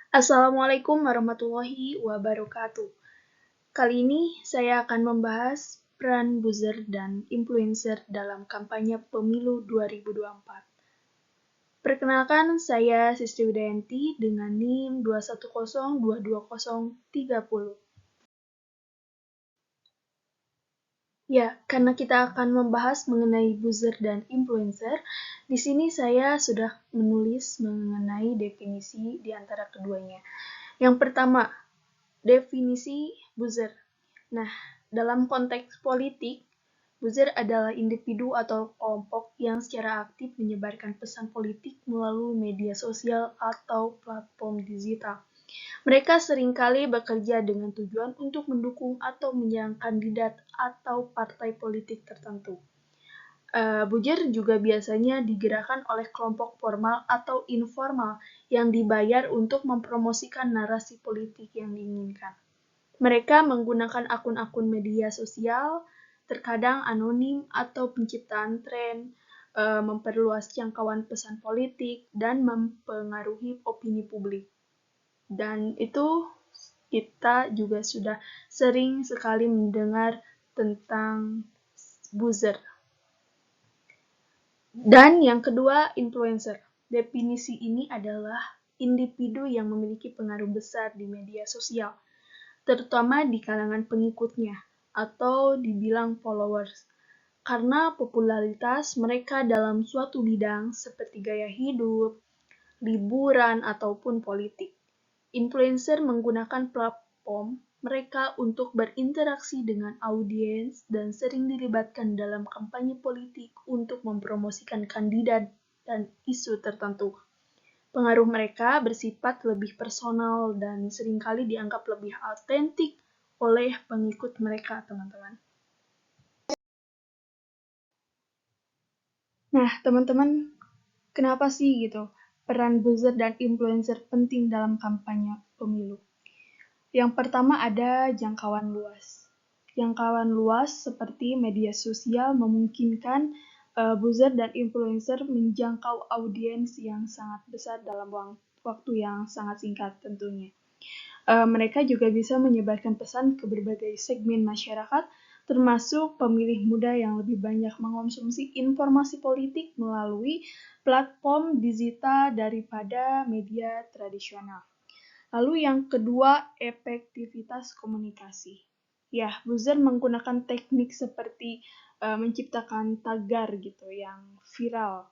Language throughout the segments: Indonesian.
Assalamualaikum warahmatullahi wabarakatuh. Kali ini saya akan membahas peran buzzer dan influencer dalam kampanye pemilu 2024. Perkenalkan, saya Sistri Widayanti dengan NIM 210222030. Ya, karena kita akan membahas mengenai buzzer dan influencer, di sini saya sudah menulis mengenai definisi di antara keduanya. Yang pertama, definisi buzzer. Nah, dalam konteks politik, buzzer adalah individu atau kelompok yang secara aktif menyebarkan pesan politik melalui media sosial atau platform digital. Mereka seringkali bekerja dengan tujuan untuk mendukung atau menyerang kandidat atau partai politik tertentu. Buzzer juga biasanya digerakkan oleh kelompok formal atau informal yang dibayar untuk mempromosikan narasi politik yang diinginkan. Mereka menggunakan akun-akun media sosial, terkadang anonim atau penciptaan tren, memperluas jangkauan pesan politik, dan mempengaruhi opini publik. Dan itu kita juga sudah sering sekali mendengar tentang buzzer. Dan yang kedua, influencer. Definisi ini adalah individu yang memiliki pengaruh besar di media sosial, terutama di kalangan pengikutnya, atau dibilang followers. Karena popularitas mereka dalam suatu bidang seperti gaya hidup, liburan, ataupun politik. Influencer menggunakan platform mereka untuk berinteraksi dengan audiens dan sering dilibatkan dalam kampanye politik untuk mempromosikan kandidat dan isu tertentu. Pengaruh mereka bersifat lebih personal dan seringkali dianggap lebih autentik oleh pengikut mereka, teman-teman. Nah, teman-teman, kenapa sih gitu peran buzzer dan influencer penting dalam kampanye pemilu? Yang pertama ada jangkauan luas. Jangkauan luas seperti media sosial memungkinkan buzzer dan influencer menjangkau audiens yang sangat besar dalam waktu yang sangat singkat tentunya. Mereka juga bisa menyebarkan pesan ke berbagai segmen masyarakat, termasuk pemilih muda yang lebih banyak mengonsumsi informasi politik melalui platform digital daripada media tradisional. Lalu yang kedua, efektivitas komunikasi. Ya, buzzer menggunakan teknik seperti menciptakan tagar gitu yang viral,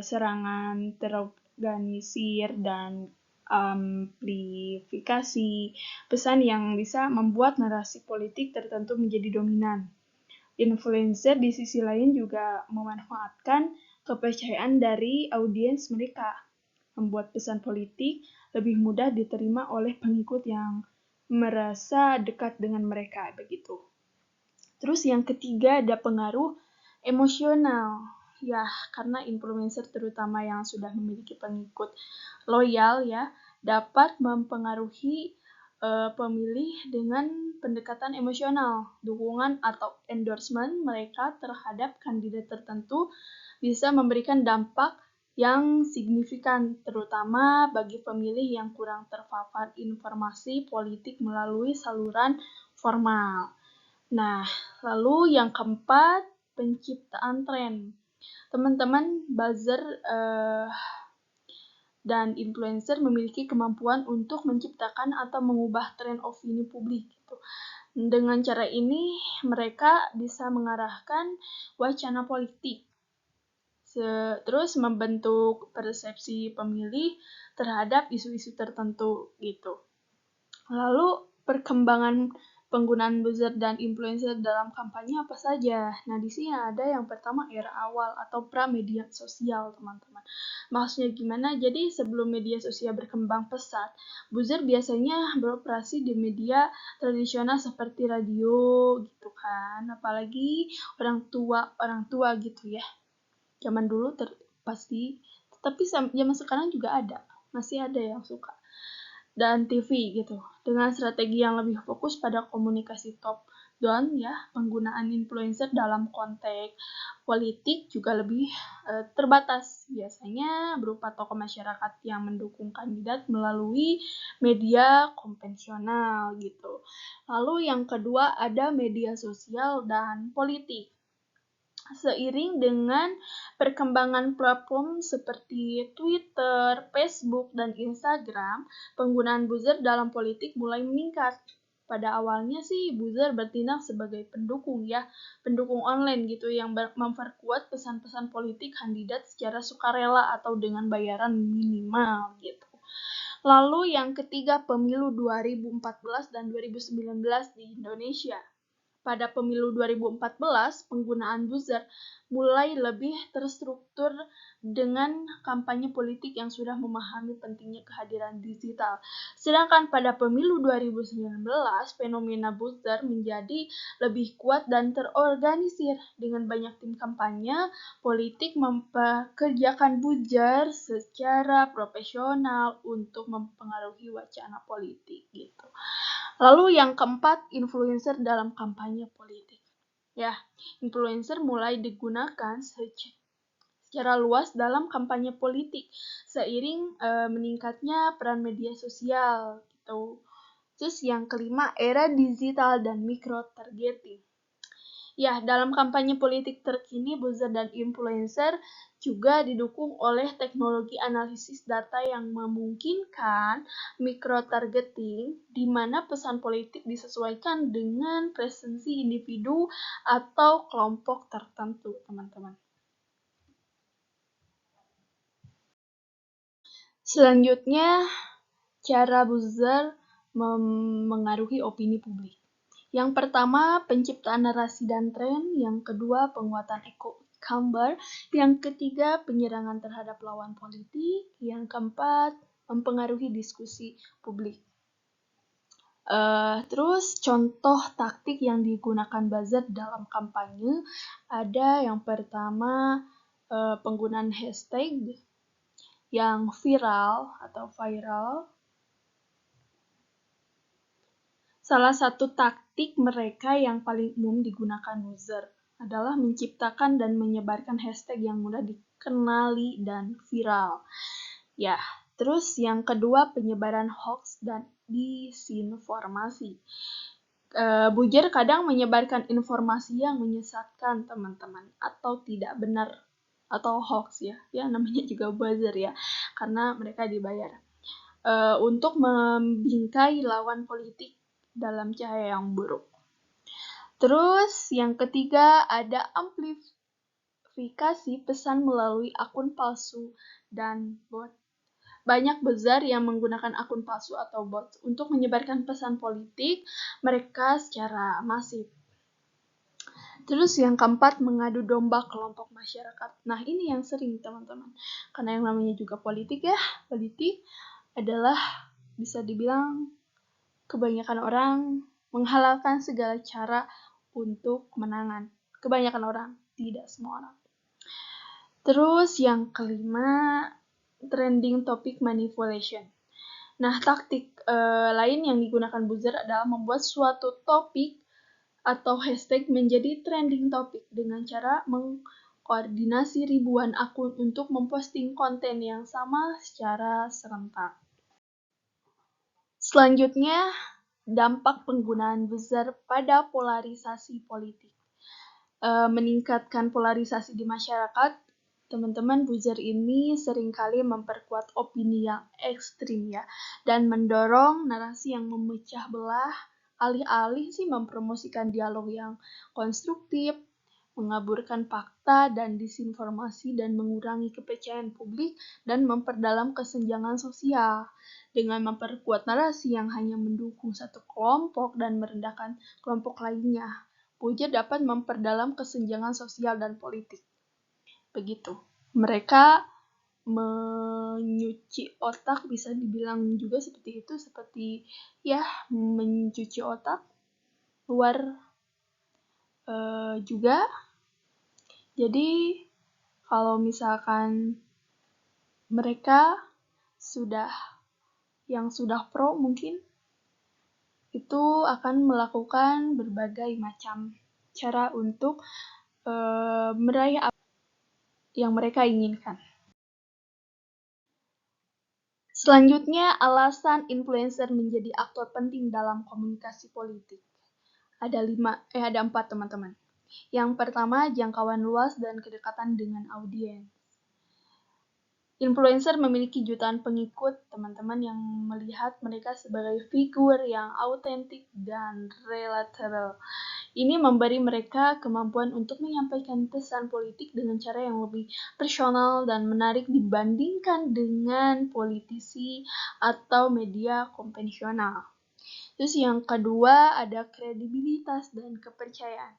serangan terorganisir dan amplifikasi pesan yang bisa membuat narasi politik tertentu menjadi dominan. Influencer di sisi lain juga memanfaatkan kepercayaan dari audiens mereka, membuat pesan politik lebih mudah diterima oleh pengikut yang merasa dekat dengan mereka begitu. Terus yang ketiga ada pengaruh emosional. Ya, karena influencer terutama yang sudah memiliki pengikut loyal ya, dapat mempengaruhi pemilih dengan pendekatan emosional. Dukungan atau endorsement mereka terhadap kandidat tertentu bisa memberikan dampak yang signifikan, terutama bagi pemilih yang kurang terpapar informasi politik melalui saluran formal. Nah, lalu yang keempat, penciptaan tren. Teman-teman, buzzer dan influencer memiliki kemampuan untuk menciptakan atau mengubah tren opini publik. Gitu. Dengan cara ini, mereka bisa mengarahkan wacana politik, terus membentuk persepsi pemilih terhadap isu-isu tertentu gitu. Lalu perkembangan penggunaan buzzer dan influencer dalam kampanye apa saja? Nah, di sini ada yang pertama era awal atau pra-media sosial, teman-teman. Maksudnya gimana? Jadi sebelum media sosial berkembang pesat, buzzer biasanya beroperasi di media tradisional seperti radio gitu kan. Apalagi orang tua gitu ya. Zaman dulu pasti, tapi zaman sekarang juga ada. Masih ada yang suka. Dan TV gitu, dengan strategi yang lebih fokus pada komunikasi top lockdown ya, penggunaan influencer dalam konteks politik juga lebih terbatas. Biasanya berupa tokoh masyarakat yang mendukung kandidat melalui media konvensional gitu. Lalu yang kedua ada media sosial dan politik. Seiring dengan perkembangan platform seperti Twitter, Facebook, dan Instagram, penggunaan buzzer dalam politik mulai meningkat. Pada awalnya sih buzzer bertindak sebagai pendukung ya, pendukung online gitu yang memperkuat pesan-pesan politik kandidat secara sukarela atau dengan bayaran minimal gitu. Lalu yang ketiga, pemilu 2014 dan 2019 di Indonesia. Pada pemilu 2014, penggunaan buzzer mulai lebih terstruktur dengan kampanye politik yang sudah memahami pentingnya kehadiran digital. Sedangkan pada pemilu 2019, fenomena buzzer menjadi lebih kuat dan terorganisir dengan banyak tim kampanye politik mempekerjakan buzzer secara profesional untuk mempengaruhi wacana politik gitu. Lalu yang keempat, influencer dalam kampanye politik. Ya, influencer mulai digunakan secara luas dalam kampanye politik seiring meningkatnya peran media sosial gitu. Terus yang kelima, era digital dan micro targeting. Ya, dalam kampanye politik terkini, buzzer dan influencer juga didukung oleh teknologi analisis data yang memungkinkan micro-targeting, di mana pesan politik disesuaikan dengan preferensi individu atau kelompok tertentu, teman-teman. Selanjutnya, cara buzzer memengaruhi opini publik. Yang pertama, penciptaan narasi dan tren. Yang kedua, penguatan echo chamber. Yang ketiga, penyerangan terhadap lawan politik. Yang keempat, mempengaruhi diskusi publik. Terus contoh taktik yang digunakan buzzer dalam kampanye ada yang pertama penggunaan hashtag yang viral atau viral. Salah satu taktik mereka yang paling umum digunakan buzzer adalah menciptakan dan menyebarkan hashtag yang mudah dikenali dan viral. Ya, terus yang kedua penyebaran hoax dan disinformasi. Buzzer kadang menyebarkan informasi yang menyesatkan teman-teman atau tidak benar atau hoax ya namanya juga buzzer ya karena mereka dibayar untuk membingkai lawan politik dalam cahaya yang buruk. Terus yang ketiga ada amplifikasi pesan melalui akun palsu dan bot. Banyak buzzer yang menggunakan akun palsu atau bot untuk menyebarkan pesan politik mereka secara masif. Terus yang keempat, mengadu domba kelompok masyarakat. Nah, ini yang sering teman-teman. Karena yang namanya juga politik ya, politik adalah bisa dibilang kebanyakan orang menghalalkan segala cara untuk kemenangan. Kebanyakan orang, tidak semua orang. Terus yang kelima, trending topic manipulation. Nah, taktik lain yang digunakan buzzer adalah membuat suatu topik atau hashtag menjadi trending topic dengan cara mengkoordinasi ribuan akun untuk memposting konten yang sama secara serentak. Selanjutnya, dampak penggunaan buzzer pada polarisasi politik. Meningkatkan polarisasi di masyarakat, teman-teman, buzzer ini seringkali memperkuat opini yang ekstrim ya, dan mendorong narasi yang memecah belah, alih-alih sih mempromosikan dialog yang konstruktif, mengaburkan fakta dan disinformasi dan mengurangi kepercayaan publik dan memperdalam kesenjangan sosial. Dengan memperkuat narasi yang hanya mendukung satu kelompok dan merendahkan kelompok lainnya, buzzer dapat memperdalam kesenjangan sosial dan politik. Begitu. Mereka mencuci otak, bisa dibilang juga seperti itu, seperti ya mencuci otak luar juga. Jadi kalau misalkan mereka sudah pro mungkin itu akan melakukan berbagai macam cara untuk meraih apa yang mereka inginkan. Selanjutnya, alasan influencer menjadi aktor penting dalam komunikasi politik. Ada 4 teman-teman. Yang pertama, jangkauan luas dan kedekatan dengan audiens. Influencer memiliki jutaan pengikut, teman-teman, yang melihat mereka sebagai figur yang autentik dan relatable. Ini memberi mereka kemampuan untuk menyampaikan pesan politik dengan cara yang lebih personal dan menarik dibandingkan dengan politisi atau media konvensional. Terus yang kedua ada kredibilitas dan kepercayaan.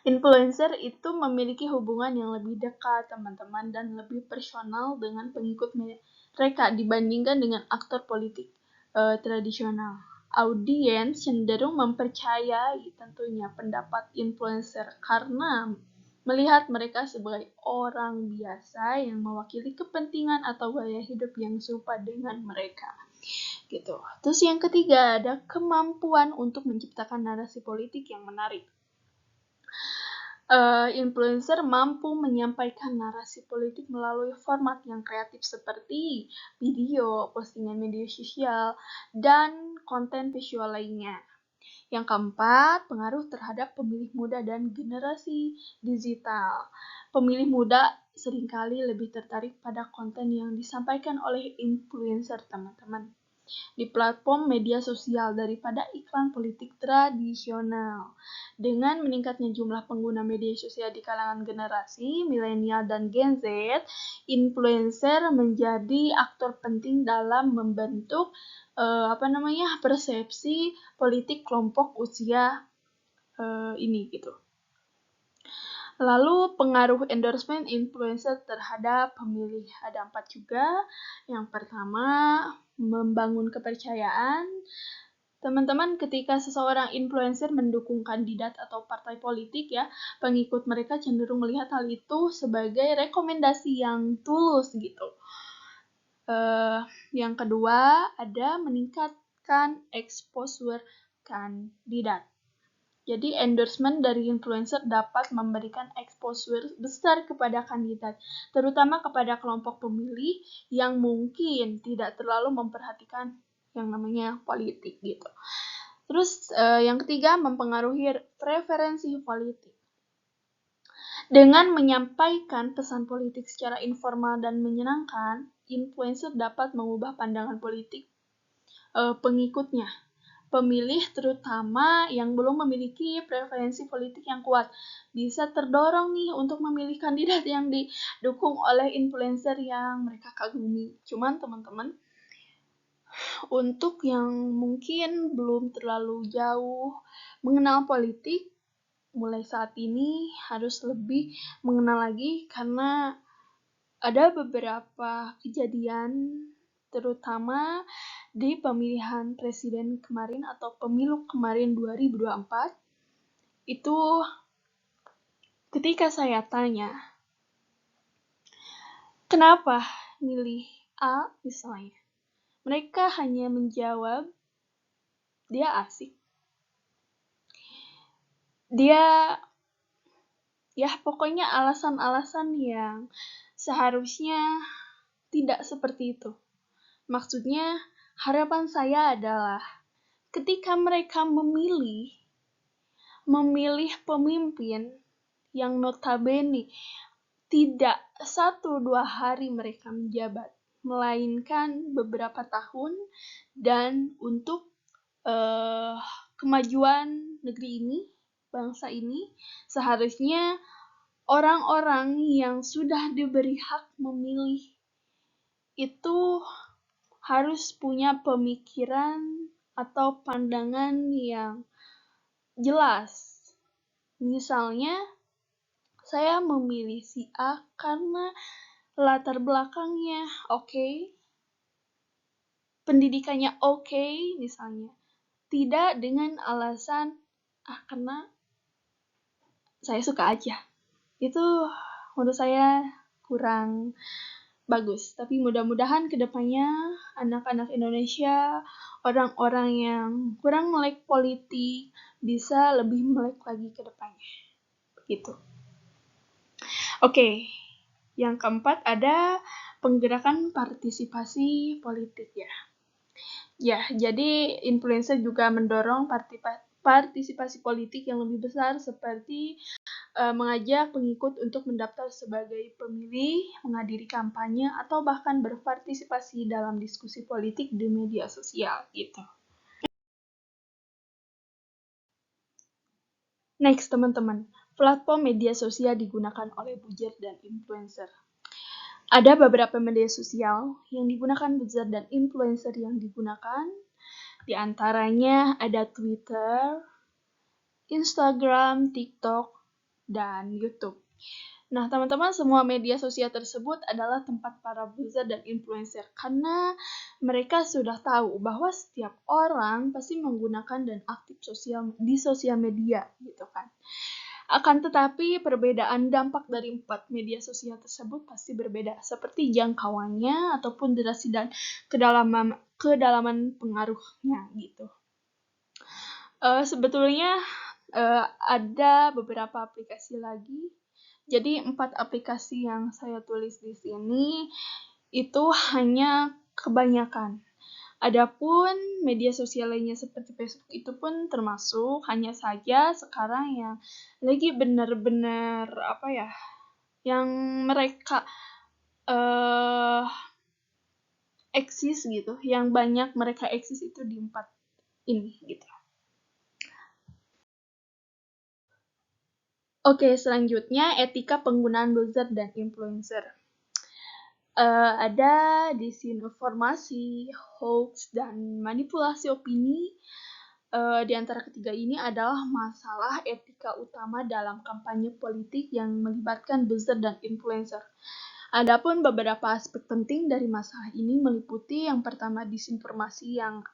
Influencer itu memiliki hubungan yang lebih dekat, teman-teman, dan lebih personal dengan pengikut mereka dibandingkan dengan aktor politik tradisional. Audiens cenderung mempercayai tentunya pendapat influencer karena melihat mereka sebagai orang biasa yang mewakili kepentingan atau gaya hidup yang serupa dengan mereka. Gitu. Terus yang ketiga ada kemampuan untuk menciptakan narasi politik yang menarik. Influencer mampu menyampaikan narasi politik melalui format yang kreatif seperti video, postingan media sosial, dan konten visual lainnya. Yang keempat, pengaruh terhadap pemilih muda dan generasi digital. Pemilih muda seringkali lebih tertarik pada konten yang disampaikan oleh influencer, teman-teman, di platform media sosial daripada iklan politik tradisional. Dengan meningkatnya jumlah pengguna media sosial di kalangan generasi milenial dan Gen Z, influencer menjadi aktor penting dalam membentuk persepsi politik kelompok usia ini gitu. Lalu pengaruh endorsement influencer terhadap pemilih ada 4 juga. Yang pertama, membangun kepercayaan. Teman-teman, ketika seseorang influencer mendukung kandidat atau partai politik ya, pengikut mereka cenderung melihat hal itu sebagai rekomendasi yang tulus gitu. Yang kedua, ada meningkatkan exposure kandidat. Jadi endorsement dari influencer dapat memberikan exposure besar kepada kandidat, terutama kepada kelompok pemilih yang mungkin tidak terlalu memperhatikan yang namanya politik gitu. Terus yang ketiga, mempengaruhi preferensi politik. Dengan menyampaikan pesan politik secara informal dan menyenangkan, influencer dapat mengubah pandangan politik pengikutnya. Pemilih terutama yang belum memiliki preferensi politik yang kuat bisa terdorong nih untuk memilih kandidat yang didukung oleh influencer yang mereka kagumi. Cuman teman-teman, untuk yang mungkin belum terlalu jauh mengenal politik, mulai saat ini harus lebih mengenal lagi karena ada beberapa kejadian terutama di pemilihan presiden kemarin atau pemilu kemarin 2024, itu ketika saya tanya, kenapa milih A misalnya, mereka hanya menjawab, dia asik. Dia, ya pokoknya alasan-alasan yang seharusnya tidak seperti itu. Maksudnya, harapan saya adalah ketika mereka memilih pemimpin yang notabene tidak 1-2 hari mereka menjabat, melainkan beberapa tahun, dan untuk kemajuan negeri ini, bangsa ini, seharusnya orang-orang yang sudah diberi hak memilih itu harus punya pemikiran atau pandangan yang jelas. Misalnya, saya memilih si A karena latar belakangnya oke, pendidikannya oke misalnya. Tidak dengan alasan, karena saya suka aja. Itu menurut saya kurang bagus. Tapi mudah-mudahan kedepannya anak-anak Indonesia, orang-orang yang kurang melek politik, bisa lebih melek lagi ke depannya. Gitu. Oke, yang keempat ada penggerakan partisipasi politik ya. Ya, jadi influencer juga mendorong partisipasi politik yang lebih besar seperti mengajak pengikut untuk mendaftar sebagai pemilih, menghadiri kampanye, atau bahkan berpartisipasi dalam diskusi politik di media sosial gitu. Next, teman-teman. Platform media sosial digunakan oleh buzzer dan influencer. Ada beberapa media sosial yang digunakan buzzer dan influencer yang digunakan. Di antaranya ada Twitter, Instagram, TikTok, dan YouTube. Nah, teman-teman, semua media sosial tersebut adalah tempat para buzzer dan influencer karena mereka sudah tahu bahwa setiap orang pasti menggunakan dan aktif di sosial media gitu kan. Akan tetapi perbedaan dampak dari 4 media sosial tersebut pasti berbeda, seperti jangkauannya ataupun durasi dan kedalaman pengaruhnya gitu. Sebetulnya ada beberapa aplikasi lagi. Jadi 4 aplikasi yang saya tulis di sini itu hanya kebanyakan. Adapun media sosial lainnya seperti Facebook itu pun termasuk, hanya saja sekarang yang lagi benar-benar yang mereka eksis gitu, yang banyak mereka eksis itu di 4 ini gitu. Oke, selanjutnya etika penggunaan buzzer dan influencer. Ada disinformasi, hoax, dan manipulasi opini. Di antara ketiga ini adalah masalah etika utama dalam kampanye politik yang melibatkan buzzer dan influencer. Adapun beberapa aspek penting dari masalah ini meliputi yang pertama disinformasi yang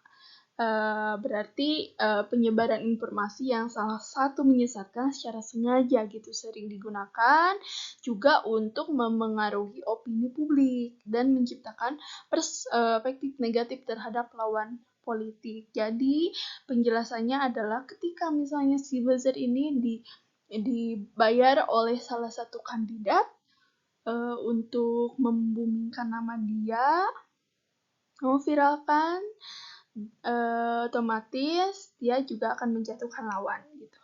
berarti penyebaran informasi yang salah satu menyesatkan secara sengaja gitu sering digunakan juga untuk memengaruhi opini publik dan menciptakan perspektif negatif terhadap lawan politik. Jadi penjelasannya adalah ketika misalnya si buzzer ini dibayar oleh salah satu kandidat untuk membumingkan nama dia, memviralkan, otomatis dia juga akan menjatuhkan lawan gitu.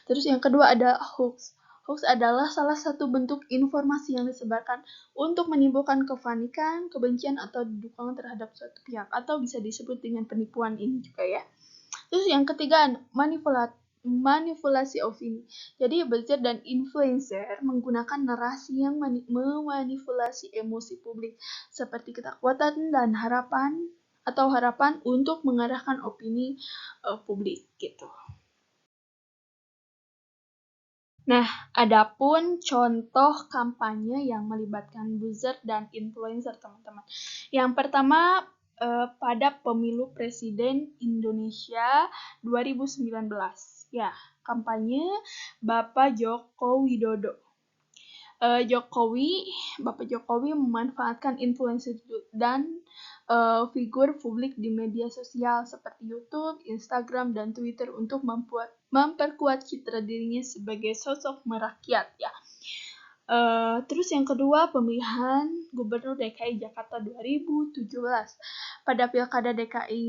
Terus yang kedua ada hoax. Hoax adalah salah satu bentuk informasi yang disebarkan untuk menimbulkan kepanikan, kebencian atau dukungan terhadap suatu pihak atau bisa disebut dengan penipuan ini juga ya. Terus yang ketiga manipulasi opini. Jadi buzzer dan influencer menggunakan narasi yang memanipulasi emosi publik seperti ketakutan dan harapan untuk mengarahkan opini publik gitu. Nah, adapun contoh kampanye yang melibatkan buzzer dan influencer, teman-teman. Yang pertama, pada pemilu presiden Indonesia 2019. Ya, kampanye Bapak Joko Widodo. Bapak Jokowi memanfaatkan influencer dan figur publik di media sosial seperti YouTube, Instagram, dan Twitter untuk memperkuat citra dirinya sebagai sosok merakyat ya. Terus yang kedua, pemilihan Gubernur DKI Jakarta 2017. Pada Pilkada DKI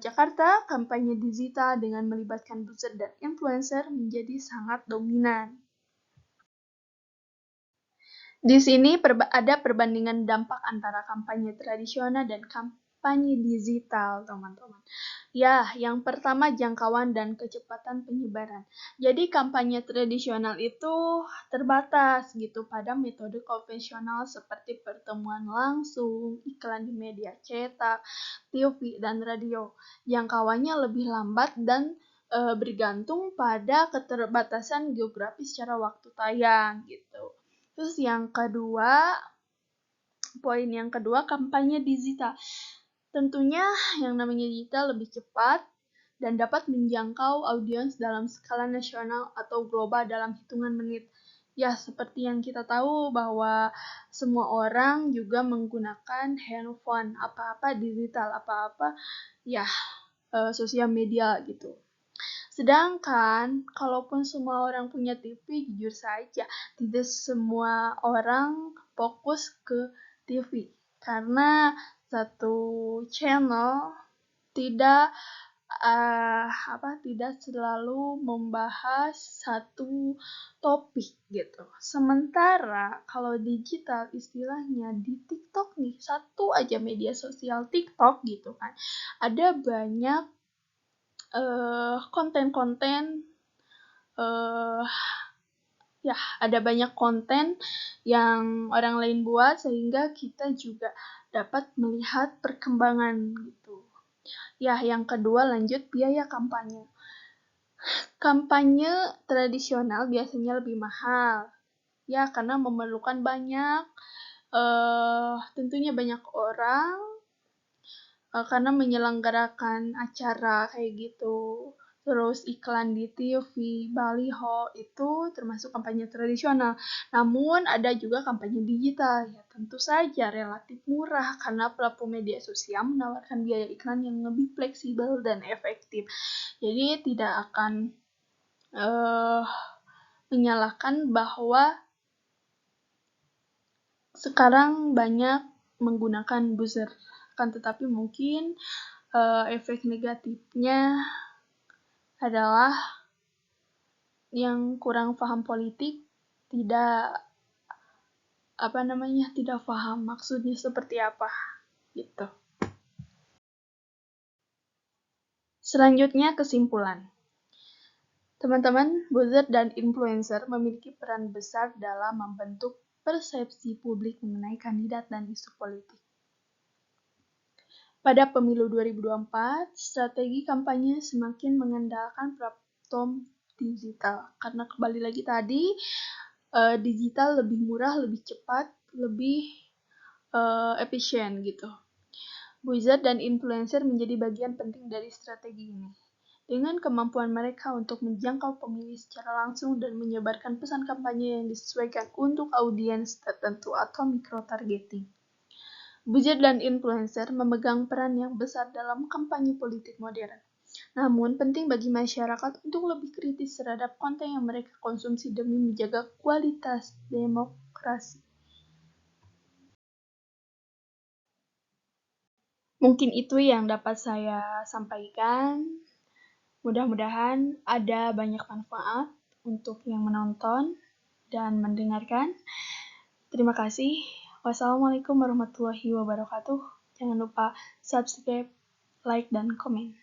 Jakarta, kampanye digital dengan melibatkan buzzer dan influencer menjadi sangat dominan. Di sini ada perbandingan dampak antara kampanye tradisional dan kampanye digital, teman-teman. Ya, yang pertama jangkauan dan kecepatan penyebaran. Jadi kampanye tradisional itu terbatas gitu pada metode konvensional seperti pertemuan langsung, iklan di media cetak, TV, dan radio. Jangkauannya lebih lambat dan bergantung pada keterbatasan geografis secara waktu tayang gitu. Terus poin yang kedua, kampanye digital. Tentunya yang namanya digital lebih cepat dan dapat menjangkau audiens dalam skala nasional atau global dalam hitungan menit. Ya, seperti yang kita tahu bahwa semua orang juga menggunakan handphone, apa-apa digital, apa-apa ya sosial media gitu. Sedangkan kalaupun semua orang punya TV, jujur saja tidak semua orang fokus ke TV karena satu channel tidak tidak selalu membahas satu topik gitu. Sementara kalau digital istilahnya di TikTok nih, satu aja media sosial TikTok gitu kan. Ada banyak konten-konten ada banyak konten yang orang lain buat sehingga kita juga dapat melihat perkembangan gitu. Ya, yang kedua lanjut biaya kampanye. Kampanye tradisional biasanya lebih mahal. Ya, karena memerlukan tentunya banyak orang karena menyelenggarakan acara kayak gitu. Terus iklan di TV, baliho itu termasuk kampanye tradisional. Namun ada juga kampanye digital. Ya tentu saja relatif murah karena platform media sosial menawarkan biaya iklan yang lebih fleksibel dan efektif. Jadi tidak akan menyalahkan bahwa sekarang banyak menggunakan buzzer. Akan tetapi mungkin efek negatifnya adalah yang kurang paham politik tidak tidak paham maksudnya seperti apa gitu. Selanjutnya kesimpulan. Teman-teman, buzzer dan influencer memiliki peran besar dalam membentuk persepsi publik mengenai kandidat dan isu politik. Pada pemilu 2024, strategi kampanye semakin mengandalkan platform digital. Karena kembali lagi tadi, digital lebih murah, lebih cepat, lebih efisien gitu. Buzzer dan influencer menjadi bagian penting dari strategi ini. Dengan kemampuan mereka untuk menjangkau pemilih secara langsung dan menyebarkan pesan kampanye yang disesuaikan untuk audiens tertentu atau micro-targeting. Buzzer dan influencer memegang peran yang besar dalam kampanye politik modern. Namun, penting bagi masyarakat untuk lebih kritis terhadap konten yang mereka konsumsi demi menjaga kualitas demokrasi. Mungkin itu yang dapat saya sampaikan. Mudah-mudahan ada banyak manfaat untuk yang menonton dan mendengarkan. Terima kasih. Wassalamualaikum warahmatullahi wabarakatuh. Jangan lupa subscribe, like, dan komen.